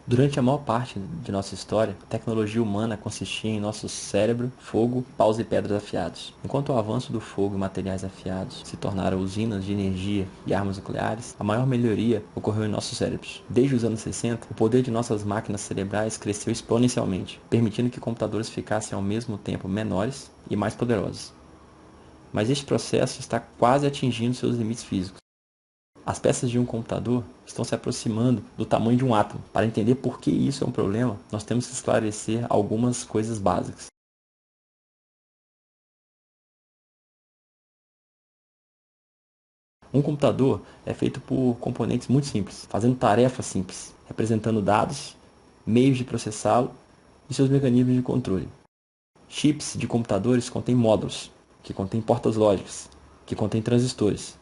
Durante a maior parte de nossa história, a tecnologia humana consistia em nosso cérebro, fogo, paus e pedras afiados. Enquanto o avanço do fogo e materiais afiados se tornaram usinas de energia e armas nucleares, a maior melhoria ocorreu em nossos cérebros. Desde os anos 60, o poder de nossas máquinas cerebrais cresceu exponencialmente, permitindo que computadores ficassem ao mesmo tempo menores e mais poderosos. Mas este processo está quase atingindo seus limites físicos. As peças de um computador estão se aproximando do tamanho de um átomo. Para entender por que isso é um problema, nós temos que esclarecer algumas coisas básicas. Um computador é feito por componentes muito simples, fazendo tarefas simples, representando dados, meios de processá-lo e seus mecanismos de controle. Chips de computadores contêm módulos, que contêm portas lógicas, que contêm transistores.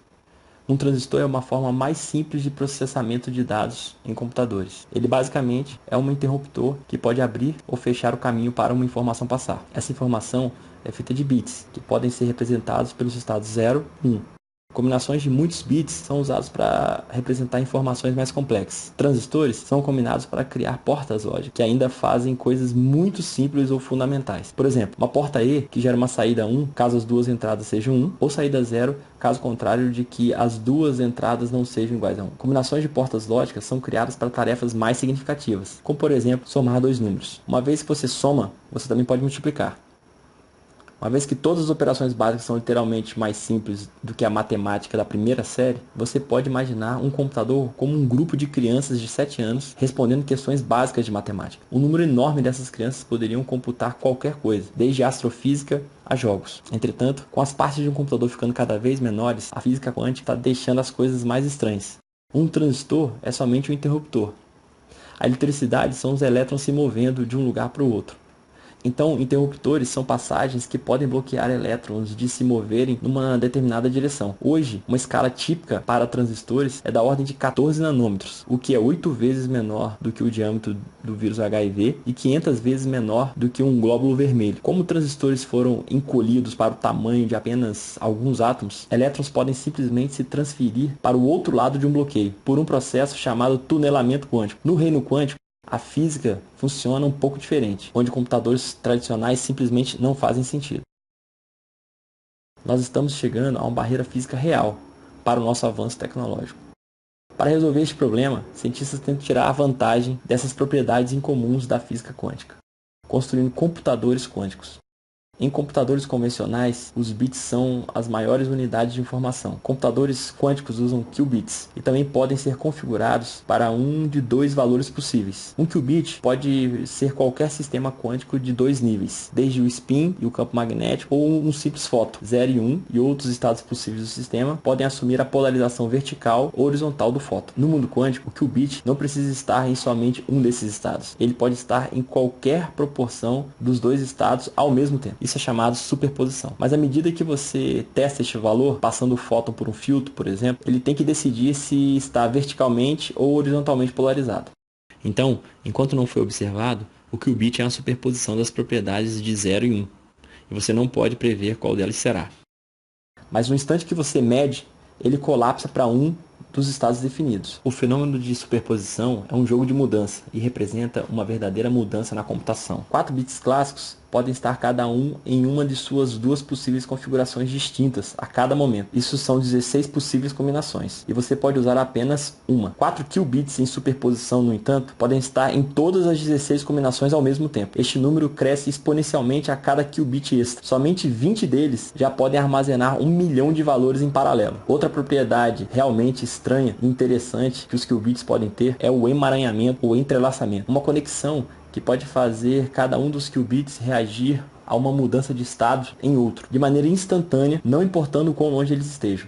Um transistor é uma forma mais simples de processamento de dados em computadores. Ele basicamente é um interruptor que pode abrir ou fechar o caminho para uma informação passar. Essa informação é feita de bits, que podem ser representados pelos estados 0 e 1. Combinações de muitos bits são usados para representar informações mais complexas. Transistores são combinados para criar portas lógicas, que ainda fazem coisas muito simples ou fundamentais. Por exemplo, uma porta E que gera uma saída 1, caso as duas entradas sejam 1, ou saída 0, caso contrário de que as duas entradas não sejam iguais a 1. Combinações de portas lógicas são criadas para tarefas mais significativas, como por exemplo, somar dois números. Uma vez que você soma, você também pode multiplicar. Uma vez que todas as operações básicas são literalmente mais simples do que a matemática da primeira série, você pode imaginar um computador como um grupo de crianças de 7 anos respondendo questões básicas de matemática. Um número enorme dessas crianças poderiam computar qualquer coisa, desde astrofísica a jogos. Entretanto, com as partes de um computador ficando cada vez menores, a física quântica está deixando as coisas mais estranhas. Um transistor é somente um interruptor. A eletricidade são os elétrons se movendo de um lugar para o outro. Então, interruptores são passagens que podem bloquear elétrons de se moverem numa determinada direção. Hoje, uma escala típica para transistores é da ordem de 14 nanômetros, o que é 8 vezes menor do que o diâmetro do vírus HIV e 500 vezes menor do que um glóbulo vermelho. Como transistores foram encolhidos para o tamanho de apenas alguns átomos, elétrons podem simplesmente se transferir para o outro lado de um bloqueio, por um processo chamado tunelamento quântico. No reino quântico, a física funciona um pouco diferente, onde computadores tradicionais simplesmente não fazem sentido. Nós estamos chegando a uma barreira física real para o nosso avanço tecnológico. Para resolver este problema, cientistas tentam tirar a vantagem dessas propriedades incomuns da física quântica, construindo computadores quânticos. Em computadores convencionais, os bits são as maiores unidades de informação. Computadores quânticos usam qubits e também podem ser configurados para um de dois valores possíveis. Um qubit pode ser qualquer sistema quântico de dois níveis, desde o spin e o campo magnético ou um simples fóton, 0 e 1, e outros estados possíveis do sistema podem assumir a polarização vertical ou horizontal do fóton. No mundo quântico, o qubit não precisa estar em somente um desses estados. Ele pode estar em qualquer proporção dos dois estados ao mesmo tempo. Isso é chamado superposição. Mas à medida que você testa este valor, passando o fóton por um filtro, por exemplo, ele tem que decidir se está verticalmente ou horizontalmente polarizado. Então, enquanto não foi observado, o qubit é uma superposição das propriedades de 0 e 1, e você não pode prever qual delas será. Mas no instante que você mede, ele colapsa para um dos estados definidos. O fenômeno de superposição é um jogo de mudança e representa uma verdadeira mudança na computação. 4 bits clássicos podem estar cada um em uma de suas duas possíveis configurações distintas a cada momento. Isso são 16 possíveis combinações, e você pode usar apenas uma. 4 qubits em superposição, no entanto, podem estar em todas as 16 combinações ao mesmo tempo. Este número cresce exponencialmente a cada qubit extra. Somente 20 deles já podem armazenar 1 milhão de valores em paralelo. Outra propriedade realmente estranha e interessante que os qubits podem ter é o emaranhamento ou entrelaçamento, uma conexão que pode fazer cada um dos qubits reagir a uma mudança de estado em outro, de maneira instantânea, não importando o quão longe eles estejam.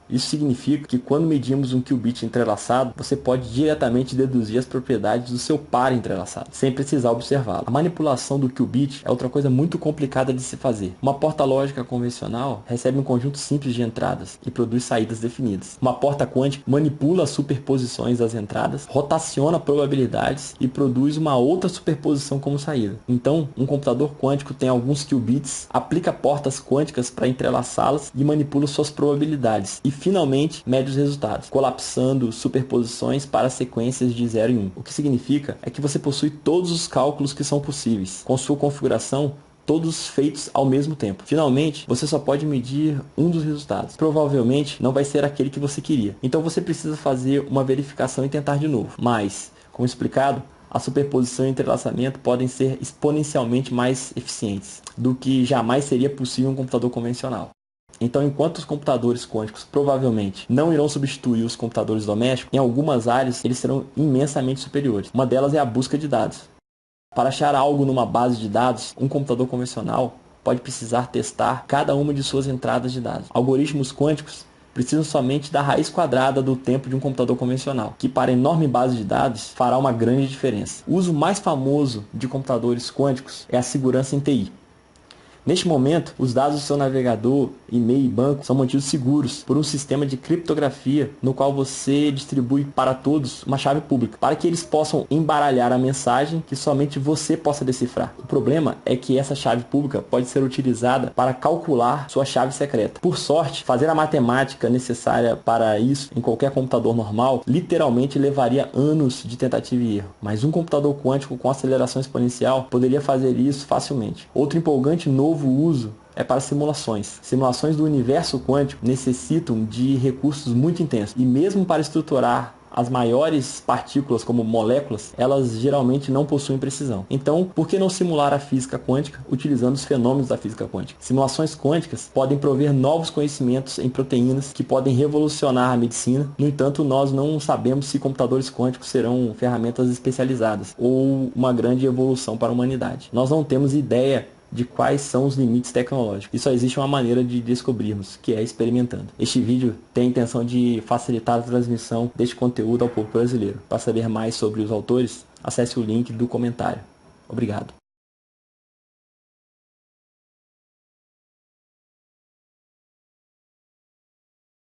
Isso significa que quando medimos um qubit entrelaçado, você pode diretamente deduzir as propriedades do seu par entrelaçado, sem precisar observá-lo. A manipulação do qubit é outra coisa muito complicada de se fazer. Uma porta lógica convencional recebe um conjunto simples de entradas e produz saídas definidas. Uma porta quântica manipula as superposições das entradas, rotaciona probabilidades e produz uma outra superposição como saída. Então, um computador quântico tem alguns qubits, aplica portas quânticas para entrelaçá-las e manipula suas probabilidades, e finalmente mede os resultados, colapsando superposições para sequências de 0 e 1. O que significa é que você possui todos os cálculos que são possíveis, com sua configuração todos feitos ao mesmo tempo. Finalmente, você só pode medir um dos resultados. Provavelmente não vai ser aquele que você queria. Então você precisa fazer uma verificação e tentar de novo. Mas, como explicado, a superposição e entrelaçamento podem ser exponencialmente mais eficientes do que jamais seria possível em um computador convencional. Então, enquanto os computadores quânticos provavelmente não irão substituir os computadores domésticos, em algumas áreas eles serão imensamente superiores. Uma delas é a busca de dados. Para achar algo numa base de dados, um computador convencional pode precisar testar cada uma de suas entradas de dados. Algoritmos quânticos precisam somente da raiz quadrada do tempo de um computador convencional, que para enorme base de dados fará uma grande diferença. O uso mais famoso de computadores quânticos é a segurança em TI. Neste momento, os dados do seu navegador, e-mail e banco são mantidos seguros por um sistema de criptografia no qual você distribui para todos uma chave pública, para que eles possam embaralhar a mensagem que somente você possa decifrar. O problema é que essa chave pública pode ser utilizada para calcular sua chave secreta. Por sorte, fazer a matemática necessária para isso em qualquer computador normal literalmente levaria anos de tentativa e erro, mas um computador quântico com aceleração exponencial poderia fazer isso facilmente. Outro empolgante novo uso é para simulações. Simulações do universo quântico necessitam de recursos muito intensos. E mesmo para estruturar as maiores partículas como moléculas, elas geralmente não possuem precisão. Então, por que não simular a física quântica utilizando os fenômenos da física quântica? Simulações quânticas podem prover novos conhecimentos em proteínas que podem revolucionar a medicina. No entanto, nós não sabemos se computadores quânticos serão ferramentas especializadas ou uma grande evolução para a humanidade. Nós não temos ideia de quais são os limites tecnológicos. E só existe uma maneira de descobrirmos, que é experimentando. Este vídeo tem a intenção de facilitar a transmissão deste conteúdo ao povo brasileiro. Para saber mais sobre os autores, acesse o link do comentário. Obrigado.